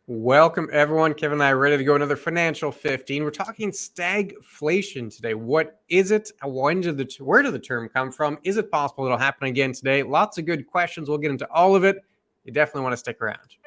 Welcome, everyone. Kevin and I are ready to go another Financial 15. We're talking stagflation today. What is it? Where did the term come from? Is it possible it'll happen again today? Lots of good questions. We'll get into all of it. You definitely want to stick around.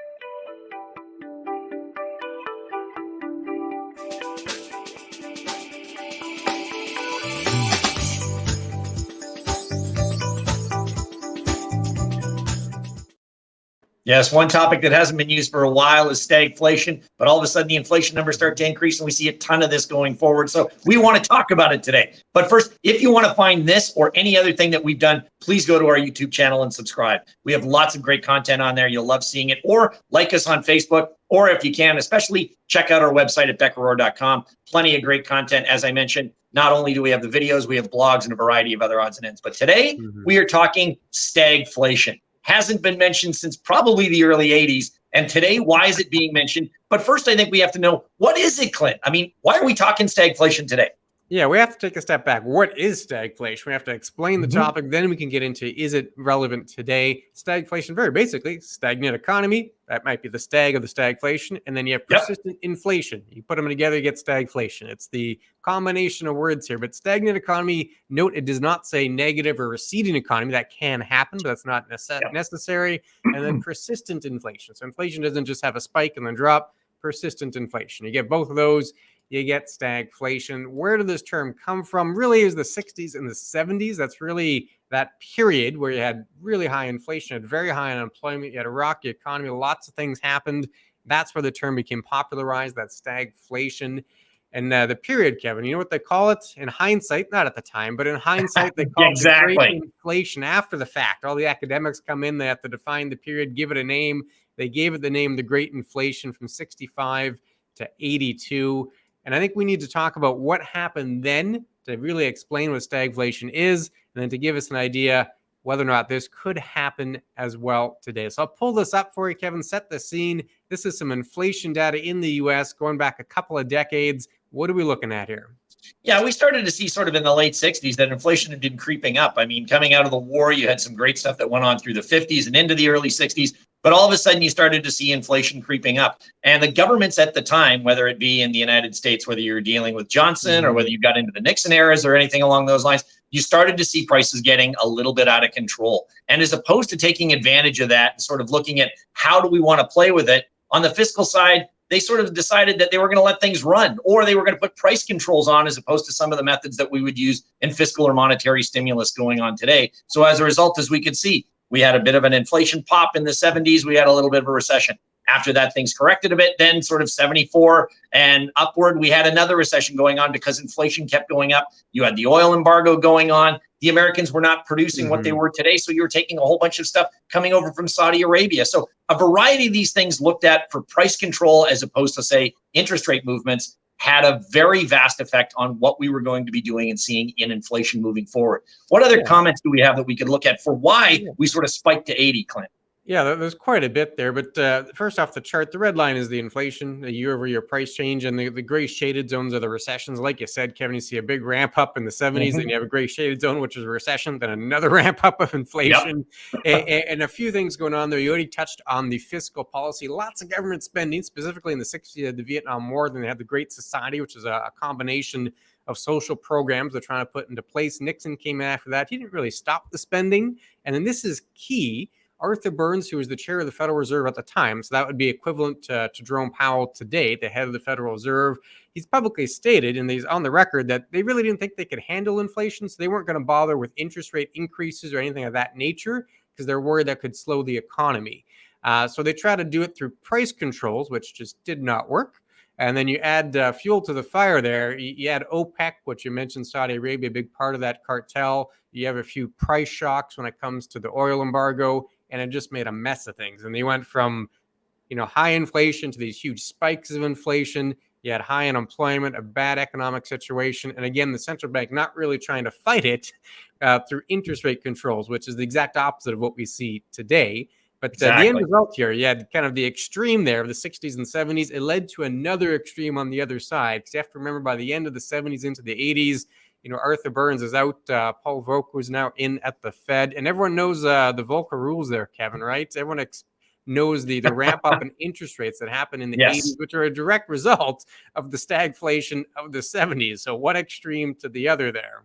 Yes, one topic that hasn't been used for a while is stagflation, but all of a sudden the inflation numbers start to increase and we see a ton of this going forward. So we want to talk about it today. But first, if you want to find this or any other thing that we've done, please go to our YouTube channel and subscribe. We have lots of great content on there. You'll love seeing it, or like us on Facebook, or if you can, especially check out our website at beckerorr.com. Plenty of great content. As I mentioned, not only do we have the videos, we have blogs and a variety of other odds and ends. But today we are talking stagflation. Hasn't been mentioned since probably the early 80s. And today, why is it being mentioned? But first, I think we have to know, what is it, Clint? I mean, why are we talking stagflation today? Yeah, we have to take a step back. What is stagflation? We have to explain the topic. Then we can get into, is it relevant today? Stagflation, very basically, stagnant economy. That might be the stag of the stagflation. And then you have persistent inflation. You put them together, you get stagflation. It's the combination of words here. But stagnant economy, note it does not say negative or receding economy. That can happen, but that's not necessary. And then persistent inflation. So inflation doesn't just have a spike and then drop. Persistent inflation. You get both of those, you get stagflation. Where did this term come from? Really is the 60s and the 70s. That's really that period where you had really high inflation, had very high unemployment, you had a rocky economy, lots of things happened. That's where the term became popularized, that stagflation. And the period, Kevin, you know what they call it? In hindsight, not at the time, but in hindsight, they call it the Great Inflation after the fact. All the academics come in, they have to define the period, give it a name. They gave it the name the Great Inflation from 65 to 82. And I think we need to talk about what happened then to really explain what stagflation is, and then to give us an idea whether or not this could happen as well today. So I'll pull this up for you, Kevin, set the scene. This is some inflation data in the U.S. going back a couple of decades. What are we looking at here? Yeah, we started to see sort of in the late 60s that inflation had been creeping up. I mean, coming out of the war, you had some great stuff that went on through the 50s and into the early 60s. But all of a sudden, you started to see inflation creeping up. And the governments at the time, whether it be in the United States, whether you're dealing with Johnson or whether you got into the Nixon eras or anything along those lines, you started to see prices getting a little bit out of control. And as opposed to taking advantage of that and sort of looking at how do we want to play with it, on the fiscal side, they sort of decided that they were going to let things run, or they were going to put price controls on, as opposed to some of the methods that we would use in fiscal or monetary stimulus going on today. So as a result, as we could see, we had a bit of an inflation pop in the 70s. We had a little bit of a recession. After that, things corrected a bit. Then sort of 74 and upward, we had another recession going on because inflation kept going up. You had the oil embargo going on. The Americans were not producing what they were today. So you were taking a whole bunch of stuff coming over from Saudi Arabia. So a variety of these things looked at for price control as opposed to, say, interest rate movements had a very vast effect on what we were going to be doing and seeing in inflation moving forward. What other comments do we have that we could look at for why we sort of spiked to 80, Clint? Yeah, there's quite a bit there. But first off the chart, the red line is the inflation, the year-over-year price change, and the gray shaded zones are the recessions. Like you said, Kevin, you see a big ramp up in the 70s, then you have a gray shaded zone, which is a recession, then another ramp up of inflation, and a few things going on there. You already touched on the fiscal policy. Lots of government spending, specifically in the 60s, the Vietnam War. Then they had the Great Society, which is a combination of social programs they're trying to put into place. Nixon came in after that. He didn't really stop the spending. And then this is key. Arthur Burns, who was the chair of the Federal Reserve at the time, so that would be equivalent to Jerome Powell today, the head of the Federal Reserve. He's publicly stated, and he's on the record, that they really didn't think they could handle inflation, so they weren't going to bother with interest rate increases or anything of that nature because they're worried that could slow the economy. So they try to do it through price controls, which just did not work. And then you add fuel to the fire there. You add OPEC, which you mentioned, Saudi Arabia, a big part of that cartel. You have a few price shocks when it comes to the oil embargo, and it just made a mess of things. And they went from, high inflation to these huge spikes of inflation. You had high unemployment, a bad economic situation. And again, the central bank not really trying to fight it through interest rate controls, which is the exact opposite of what we see today. But the end result here, you had kind of the extreme there of the 60s and 70s. It led to another extreme on the other side. Because you have to remember, by the end of the 70s into the 80s, Arthur Burns is out. Paul Volcker is now in at the Fed. And everyone knows the Volcker rules there, Kevin, right? Everyone knows the ramp up in interest rates that happened in the Yes. 80s, which are a direct result of the stagflation of the 70s. So one extreme to the other there.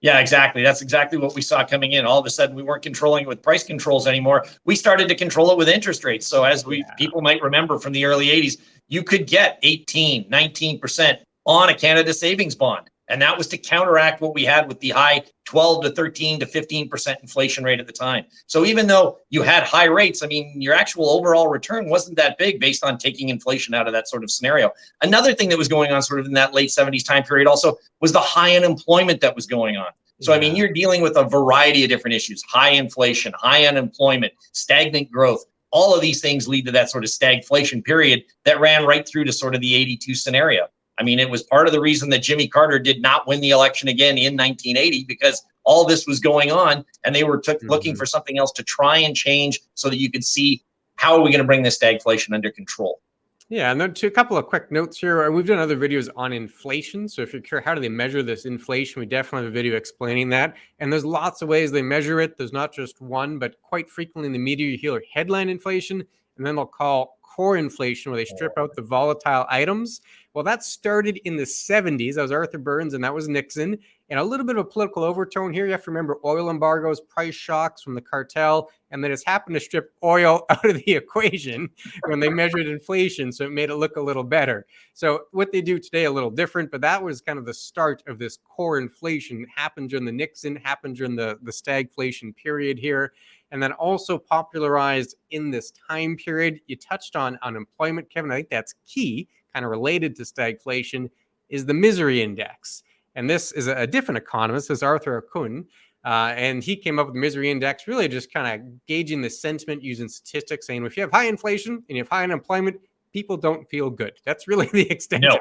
Yeah, exactly. That's exactly what we saw coming in. All of a sudden, we weren't controlling it with price controls anymore. We started to control it with interest rates. So as people might remember from the early 80s, you could get 18, 19% on a Canada savings bond. And that was to counteract what we had with the high 12 to 13 to 15% inflation rate at the time. So even though you had high rates, I mean, your actual overall return wasn't that big based on taking inflation out of that sort of scenario. Another thing that was going on sort of in that late 70s time period also was the high unemployment that was going on. So, I mean, you're dealing with a variety of different issues: high inflation, high unemployment, stagnant growth. All of these things lead to that sort of stagflation period that ran right through to sort of the 82 scenario. I mean, it was part of the reason that Jimmy Carter did not win the election again in 1980, because all this was going on and they were looking for something else to try and change so that you could see, how are we going to bring this stagflation under control? Yeah, and then a couple of quick notes here. We've done other videos on inflation. So if you're curious, how do they measure this inflation? We definitely have a video explaining that. And there's lots of ways they measure it. There's not just one, but quite frequently in the media, you hear headline inflation, and then they'll call core inflation, where they strip out the volatile items. Well, that started in the 70s. That was Arthur Burns and that was Nixon. And a little bit of a political overtone here. You have to remember oil embargoes, price shocks from the cartel, and then it's happened to strip oil out of the equation when they measured inflation. So it made it look a little better. So what they do today, a little different, but that was kind of the start of this core inflation. It happened during the Nixon, happened during the stagflation period here. And then also popularized in this time period. You touched on unemployment, Kevin. I think that's key, kind of related to stagflation, is the misery index. And this is a different economist, this is Arthur Kuhn, and he came up with the misery index, really just kind of gauging the sentiment using statistics, saying if you have high inflation and you have high unemployment, people don't feel good. That's really the extent. No.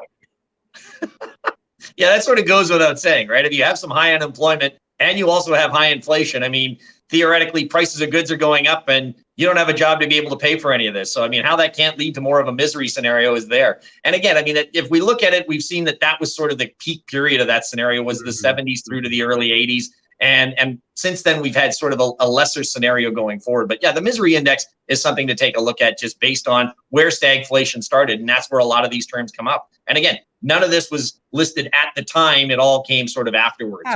Yeah, that sort of goes without saying, right? If you have some high unemployment and you also have high inflation, I mean, theoretically, prices of goods are going up and you don't have a job to be able to pay for any of this. So, I mean, how that can't lead to more of a misery scenario is there. And again, I mean, if we look at it, we've seen that was sort of the peak period of that scenario was the 70s through to the early 80s. And since then, we've had sort of a lesser scenario going forward. But yeah, the misery index is something to take a look at just based on where stagflation started. And that's where a lot of these terms come up. And again, none of this was listed at the time. It all came sort of afterwards.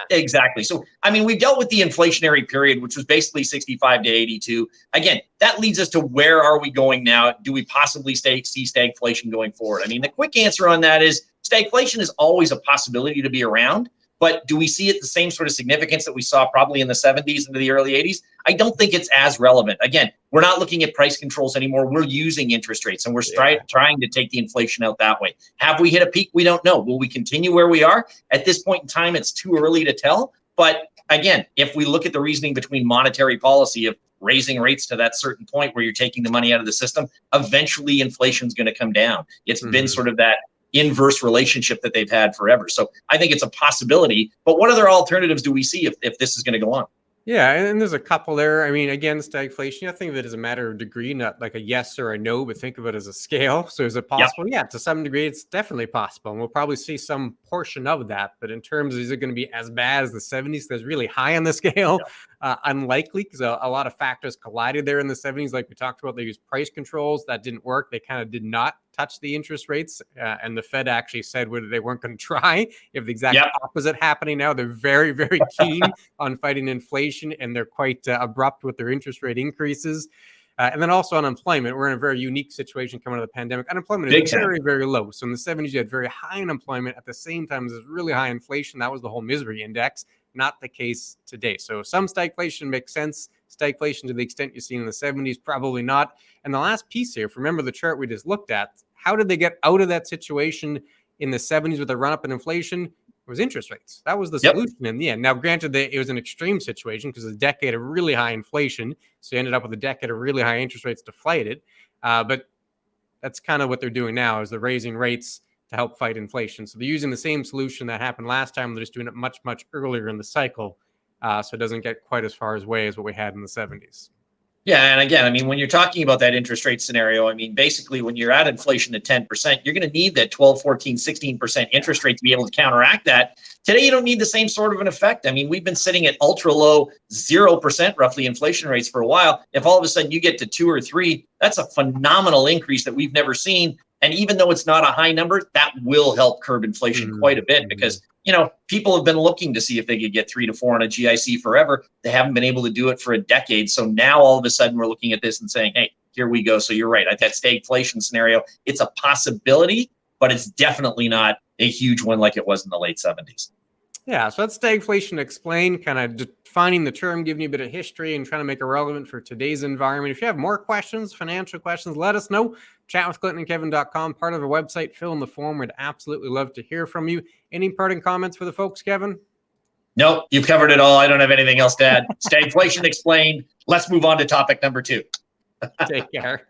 Exactly. So, I mean, we dealt with the inflationary period, which was basically 65 to 82. Again, that leads us to where are we going now? Do we possibly see stagflation going forward? I mean, the quick answer on that is stagflation is always a possibility to be around. But do we see it the same sort of significance that we saw probably in the 70s into the early 80s? I don't think it's as relevant. Again, we're not looking at price controls anymore. We're using interest rates and we're trying to take the inflation out that way. Have we hit a peak? We don't know. Will we continue where we are? At this point in time, it's too early to tell. But again, if we look at the reasoning between monetary policy of raising rates to that certain point where you're taking the money out of the system, eventually inflation's going to come down. It's been sort of that inverse relationship that they've had forever. So I think it's a possibility, but what other alternatives do we see if this is going to go on? Yeah, and there's a couple there. I mean, again, stagflation, I think of it as a matter of degree, not like a yes or a no, but think of it as a scale. So is it possible? Yeah, to some degree, it's definitely possible. And we'll probably see some portion of that. But in terms of, is it going to be as bad as the 70s? That's really high on the scale. Unlikely, because a lot of factors collided there in the 70s. Like we talked about, they used price controls. That didn't work. They kind of did not touch the interest rates. And the Fed actually said whether they weren't going to try. You have the exact opposite happening now. They're very, very keen on fighting inflation, and they're quite abrupt with their interest rate increases. And then also unemployment. We're in a very unique situation coming out of the pandemic. Unemployment is very, very low. So in the 70s, you had very high unemployment at the same time as really high inflation. That was the whole misery index. Not the case today. So some stagflation makes sense. Stagflation to the extent you've seen in the 70s, probably not. And the last piece here, remember the chart we just looked at, how did they get out of that situation in the 70s with a run-up in inflation? It was interest rates. That was the solution in the end. Now, granted, it was an extreme situation because it was a decade of really high inflation. So you ended up with a decade of really high interest rates to fight it. But that's kind of what they're doing now, is they're raising rates to help fight inflation. So they're using the same solution that happened last time. They're just doing it much, much earlier in the cycle. So it doesn't get quite as far away as what we had in the 70s. Yeah, and again, I mean, when you're talking about that interest rate scenario, I mean, basically when you're at inflation at 10%, you're going to need that 12, 14, 16% interest rate to be able to counteract that. Today, you don't need the same sort of an effect. I mean, we've been sitting at ultra low 0% roughly inflation rates for a while. If all of a sudden you get to 2 or 3, that's a phenomenal increase that we've never seen. And even though it's not a high number, that will help curb inflation quite a bit because, people have been looking to see if they could get 3 to 4 on a GIC forever. They haven't been able to do it for a decade. So now all of a sudden we're looking at this and saying, hey, here we go. So you're right. At that stagflation scenario, it's a possibility, but it's definitely not a huge one like it was in the late 70s. Yeah, so that's stagflation explained, kind of defining the term, giving you a bit of history and trying to make it relevant for today's environment. If you have more questions, financial questions, let us know. Chatwithclintonkevin.com, part of our website. Fill in the form. We'd absolutely love to hear from you. Any parting comments for the folks, Kevin? Nope, you've covered it all. I don't have anything else to add. Stagflation explained. Let's move on to topic number 2. Take care.